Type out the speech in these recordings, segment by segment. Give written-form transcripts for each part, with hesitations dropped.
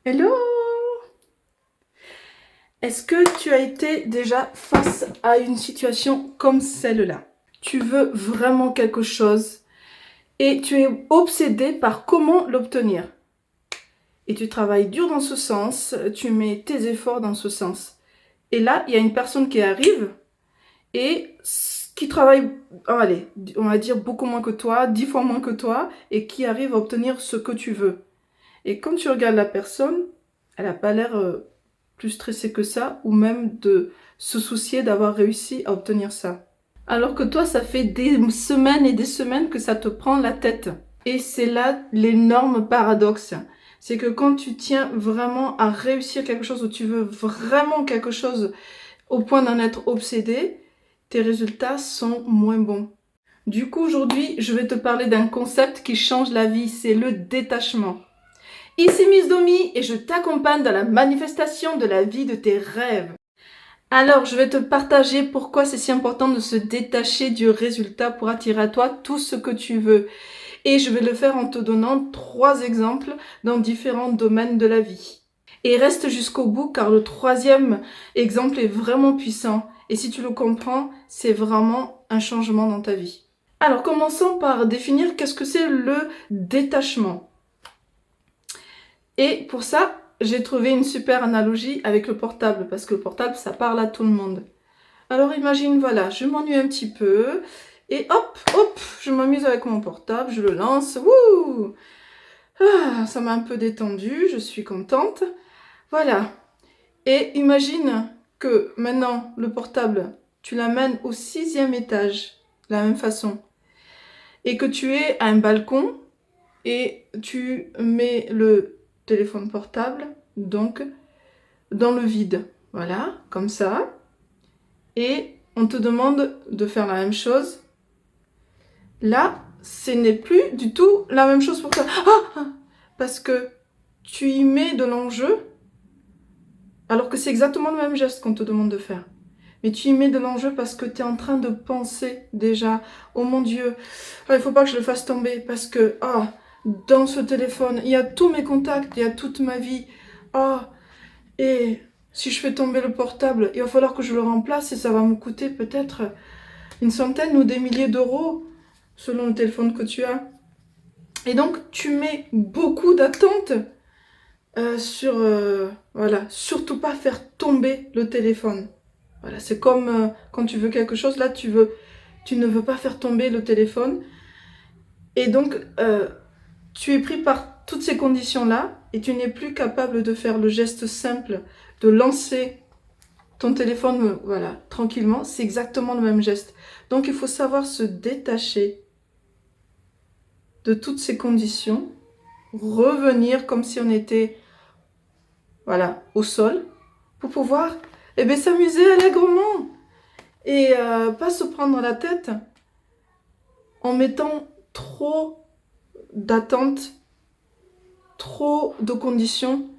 Hello! Est-ce que tu as été déjà face à une situation comme celle-là? Tu veux vraiment quelque chose et tu es obsédé par comment l'obtenir. Et tu travailles dur dans ce sens, tu mets tes efforts dans ce sens. Et là, il y a une personne qui arrive et qui travaille, allez, on va dire beaucoup moins que toi, 10 fois moins que toi, et qui arrive à obtenir ce que tu veux. Et quand tu regardes la personne, elle n'a pas l'air plus stressée que ça, ou même de se soucier d'avoir réussi à obtenir ça. Alors que toi, ça fait des semaines et des semaines que ça te prend la tête. Et c'est là l'énorme paradoxe. C'est que quand tu tiens vraiment à réussir quelque chose, ou tu veux vraiment quelque chose au point d'en être obsédé, tes résultats sont moins bons. Du coup, aujourd'hui, je vais te parler d'un concept qui change la vie, c'est le détachement. Ici Miss Domi et je t'accompagne dans la manifestation de la vie de tes rêves. Alors, je vais te partager pourquoi c'est si important de se détacher du résultat pour attirer à toi tout ce que tu veux. Et je vais le faire en te donnant 3 exemples dans différents domaines de la vie. Et reste jusqu'au bout car le 3e exemple est vraiment puissant. Et si tu le comprends, c'est vraiment un changement dans ta vie. Alors, commençons par définir qu'est-ce que c'est le détachement. Et pour ça, j'ai trouvé une super analogie avec le portable, parce que le portable, ça parle à tout le monde. Alors imagine, voilà, je m'ennuie un petit peu, et hop, je m'amuse avec mon portable, je le lance, wouh! Ça m'a un peu détendue, je suis contente. Voilà. Et imagine que maintenant, le portable, tu l'amènes au 6e étage, de la même façon. Et que tu es à un balcon, et tu mets le téléphone portable, donc, dans le vide. Voilà, comme ça. Et on te demande de faire la même chose. Là, ce n'est plus du tout la même chose pour toi. Parce que tu y mets de l'enjeu, alors que c'est exactement le même geste qu'on te demande de faire. Mais tu y mets de l'enjeu parce que tu es en train de penser déjà, oh mon Dieu, il ne faut pas que je le fasse tomber parce que, dans ce téléphone, il y a tous mes contacts, il y a toute ma vie. Et si je fais tomber le portable, il va falloir que je le remplace et ça va me coûter peut-être une centaine ou des milliers d'euros selon le téléphone que tu as. Et donc, tu mets beaucoup d'attentes sur, voilà, surtout pas faire tomber le téléphone. Voilà, c'est comme quand tu veux quelque chose, là, tu ne veux pas faire tomber le téléphone. Et donc, tu es pris par toutes ces conditions-là et tu n'es plus capable de faire le geste simple de lancer ton téléphone, voilà, tranquillement. C'est exactement le même geste. Donc, il faut savoir se détacher de toutes ces conditions, revenir comme si on était, voilà, au sol, pour pouvoir, s'amuser allègrement et pas se prendre la tête en mettant trop d'attentes, trop de conditions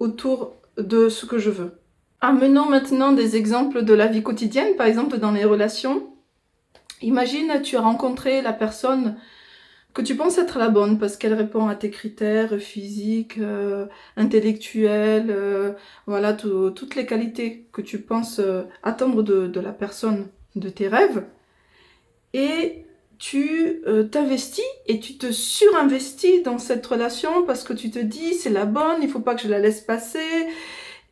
autour de ce que je veux. Amenons maintenant des exemples de la vie quotidienne, par exemple dans les relations. Imagine, tu as rencontré la personne que tu penses être la bonne parce qu'elle répond à tes critères physiques, intellectuels, voilà, toutes les qualités que tu penses attendre de la personne de tes rêves. Et tu t'investis et tu te surinvestis dans cette relation parce que tu te dis c'est la bonne, il ne faut pas que je la laisse passer.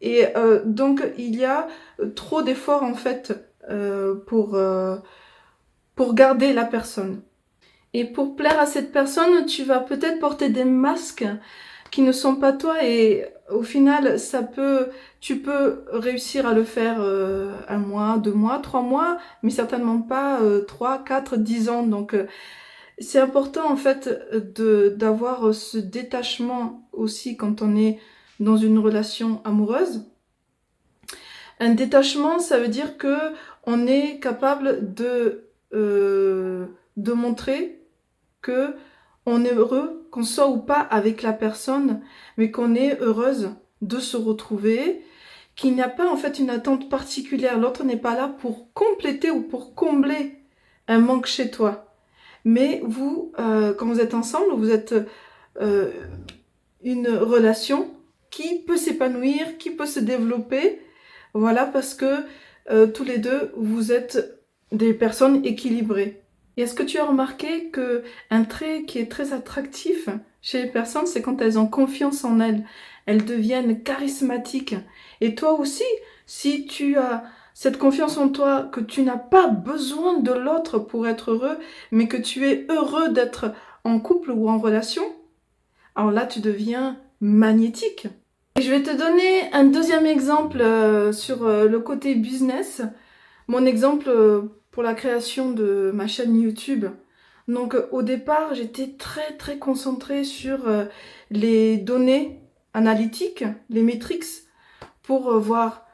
Et donc il y a trop d'efforts en fait pour garder la personne. Et pour plaire à cette personne, tu vas peut-être porter des masques qui ne sont pas toi et au final, tu peux réussir à le faire 1 mois, 2 mois, 3 mois, mais certainement pas 3, 4, 10 ans. Donc c'est important en fait d'avoir ce détachement aussi quand on est dans une relation amoureuse. Un détachement, ça veut dire que on est capable de montrer que on est heureux, qu'on soit ou pas avec la personne, mais qu'on est heureuse de se retrouver, qu'il n'y a pas en fait une attente particulière. L'autre n'est pas là pour compléter ou pour combler un manque chez toi. Mais vous, quand vous êtes ensemble, vous êtes une relation qui peut s'épanouir, qui peut se développer. Voilà, parce que tous les deux, vous êtes des personnes équilibrées. Et est-ce que tu as remarqué que un trait qui est très attractif chez les personnes, c'est quand elles ont confiance en elles. Elles deviennent charismatiques. Et toi aussi, si tu as cette confiance en toi, que tu n'as pas besoin de l'autre pour être heureux, mais que tu es heureux d'être en couple ou en relation, alors là, tu deviens magnétique. Et je vais te donner un deuxième exemple sur le côté business. Mon exemple pour la création de ma chaîne YouTube. Donc au départ, j'étais très concentrée sur les données analytiques, les metrics, pour voir,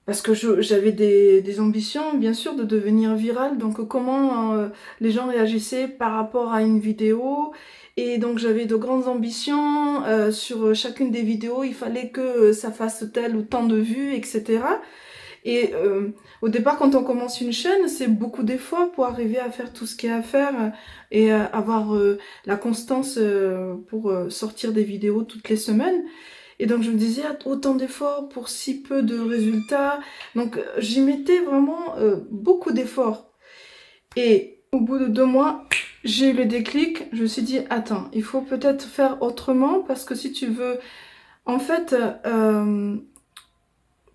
parce que j'avais des ambitions, bien sûr, de devenir virale. Donc comment les gens réagissaient par rapport à une vidéo. Et donc j'avais de grandes ambitions sur chacune des vidéos. Il fallait que ça fasse tel ou tant de vues, etc. Et au départ, quand on commence une chaîne, c'est beaucoup d'efforts pour arriver à faire tout ce qu'il y a à faire et avoir la constance pour sortir des vidéos toutes les semaines. Et donc je me disais, ah, autant d'efforts pour si peu de résultats. Donc j'y mettais vraiment beaucoup d'efforts. Et au bout de 2 mois, j'ai eu le déclic. Je me suis dit, attends, il faut peut-être faire autrement parce que si tu veux, en fait,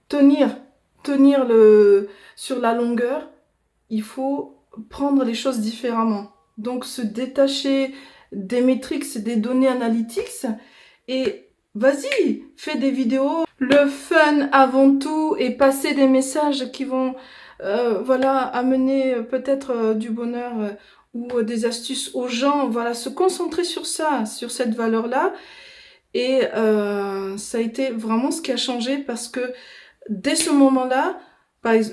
tenir sur la longueur, il faut prendre les choses différemment. Donc se détacher des métriques, des données analytics et vas-y, fais des vidéos. Le fun avant tout et passer des messages qui vont voilà, amener peut-être du bonheur ou des astuces aux gens. Voilà, se concentrer sur ça, sur cette valeur-là. Et ça a été vraiment ce qui a changé parce que dès ce moment-là,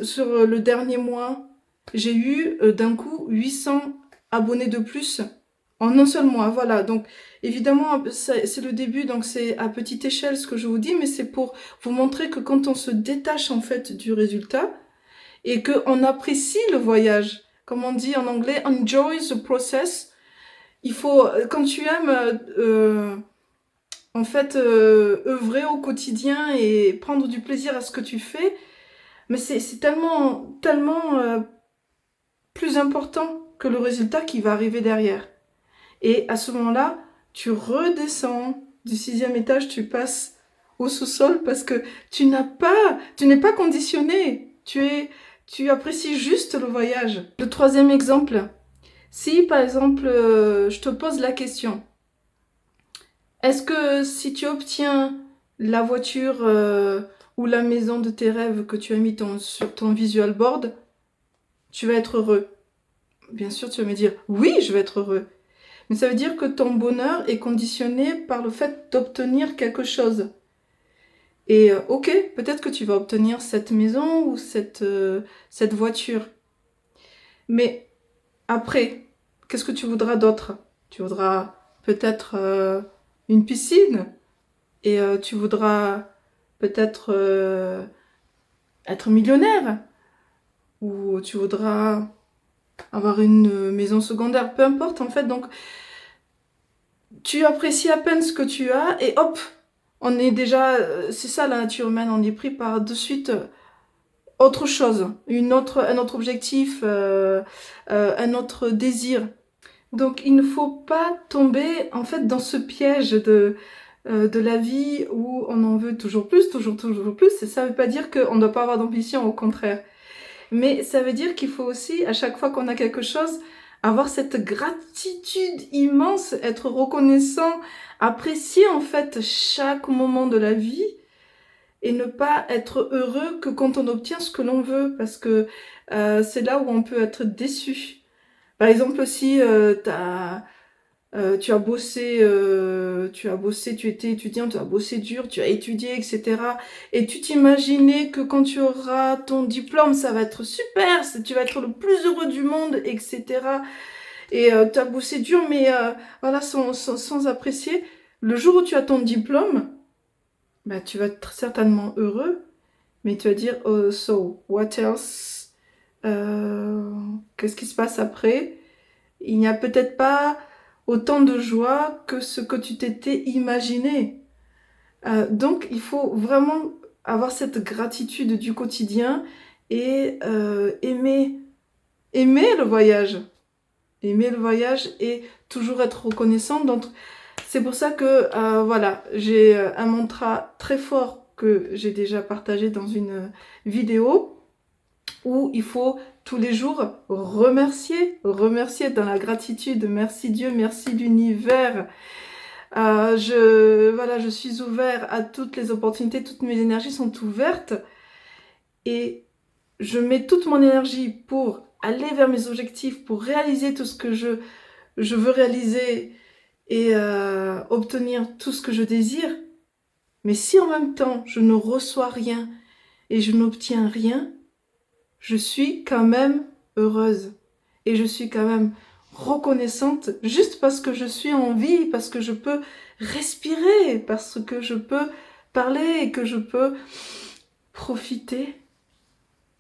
sur le dernier mois, j'ai eu d'un coup 800 abonnés de plus en un seul mois. Voilà, donc évidemment, c'est le début, donc c'est à petite échelle ce que je vous dis, mais c'est pour vous montrer que quand on se détache en fait du résultat et qu'on apprécie le voyage, comme on dit en anglais, enjoy the process, il faut, quand tu aimes en fait œuvrer au quotidien et prendre du plaisir à ce que tu fais, mais c'est tellement plus important que le résultat qui va arriver derrière. Et à ce moment-là, tu redescends du 6e étage, tu passes au sous-sol parce que tu n'es pas conditionné. Tu apprécies juste le voyage. Le 3e exemple, si par exemple, je te pose la question, est-ce que si tu obtiens la voiture ou la maison de tes rêves que tu as mis sur ton visual board, tu vas être heureux? Bien sûr, tu vas me dire, oui, je vais être heureux. Mais ça veut dire que ton bonheur est conditionné par le fait d'obtenir quelque chose. Et ok, peut-être que tu vas obtenir cette maison ou cette voiture. Mais après, qu'est-ce que tu voudras d'autre? Tu voudras peut-être une piscine et tu voudras peut-être être millionnaire ou tu voudras avoir une maison secondaire, peu importe en fait. Donc tu apprécies à peine ce que tu as et hop, on est déjà, c'est ça la nature humaine, on est pris par de suite autre chose, un autre objectif, un autre désir. Donc il ne faut pas tomber en fait dans ce piège de la vie où on en veut toujours plus, toujours plus. Et ça ne veut pas dire qu'on ne doit pas avoir d'ambition, au contraire. Mais ça veut dire qu'il faut aussi, à chaque fois qu'on a quelque chose, avoir cette gratitude immense, être reconnaissant, apprécier en fait chaque moment de la vie et ne pas être heureux que quand on obtient ce que l'on veut, parce que c'est là où on peut être déçu. Par exemple, si tu as bossé, tu étais étudiant, tu as bossé dur, tu as étudié, etc. Et tu t'imaginais que quand tu auras ton diplôme, ça va être super, tu vas être le plus heureux du monde, etc. Et tu as bossé dur, mais voilà, sans apprécier. Le jour où tu as ton diplôme, bah, tu vas être certainement heureux, mais tu vas dire, oh, so, what else? Qu'est-ce qui se passe après? Il n'y a peut-être pas autant de joie que ce que tu t'étais imaginé. Donc il faut vraiment avoir cette gratitude du quotidien et aimer le voyage. Aimer le voyage et toujours être reconnaissante. Donc c'est pour ça que voilà, j'ai un mantra très fort que j'ai déjà partagé dans une vidéo où il faut tous les jours remercier dans la gratitude. Merci Dieu, merci l'univers. Voilà, je suis ouvert à toutes les opportunités, toutes mes énergies sont ouvertes et je mets toute mon énergie pour aller vers mes objectifs, pour réaliser tout ce que je veux réaliser et obtenir tout ce que je désire. Mais si en même temps je ne reçois rien et je n'obtiens rien, je suis quand même heureuse et je suis quand même reconnaissante juste parce que je suis en vie, parce que je peux respirer, parce que je peux parler et que je peux profiter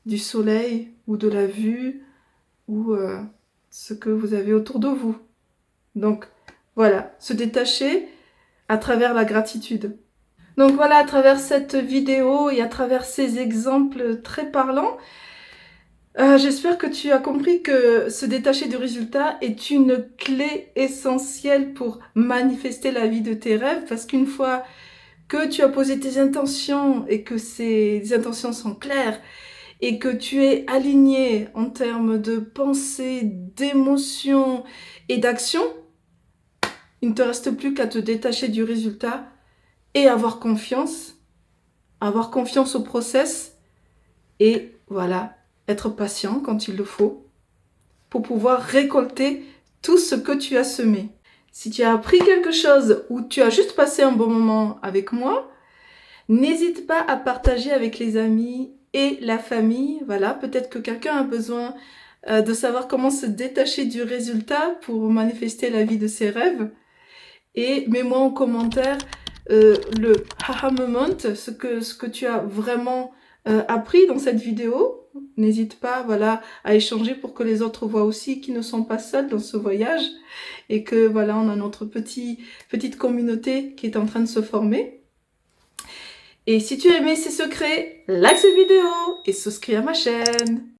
du soleil ou de la vue ou ce que vous avez autour de vous. Donc voilà, se détacher à travers la gratitude. Donc voilà, à travers cette vidéo et à travers ces exemples très parlants, j'espère que tu as compris que se détacher du résultat est une clé essentielle pour manifester la vie de tes rêves, parce qu'une fois que tu as posé tes intentions et que ces intentions sont claires et que tu es aligné en termes de pensée, d'émotion et d'action, il ne te reste plus qu'à te détacher du résultat et avoir confiance au process et voilà, être patient quand il le faut pour pouvoir récolter tout ce que tu as semé. Si tu as appris quelque chose ou tu as juste passé un bon moment avec moi, n'hésite pas à partager avec les amis et la famille. Voilà, peut-être que quelqu'un a besoin de savoir comment se détacher du résultat pour manifester la vie de ses rêves. Et mets-moi en commentaire le haha moment, ce que tu as vraiment appris dans cette vidéo. N'hésite pas, voilà, à échanger pour que les autres voient aussi qu'ils ne sont pas seuls dans ce voyage et que voilà, on a notre petite communauté qui est en train de se former. Et si tu as aimé ces secrets, like cette vidéo et souscris à ma chaîne.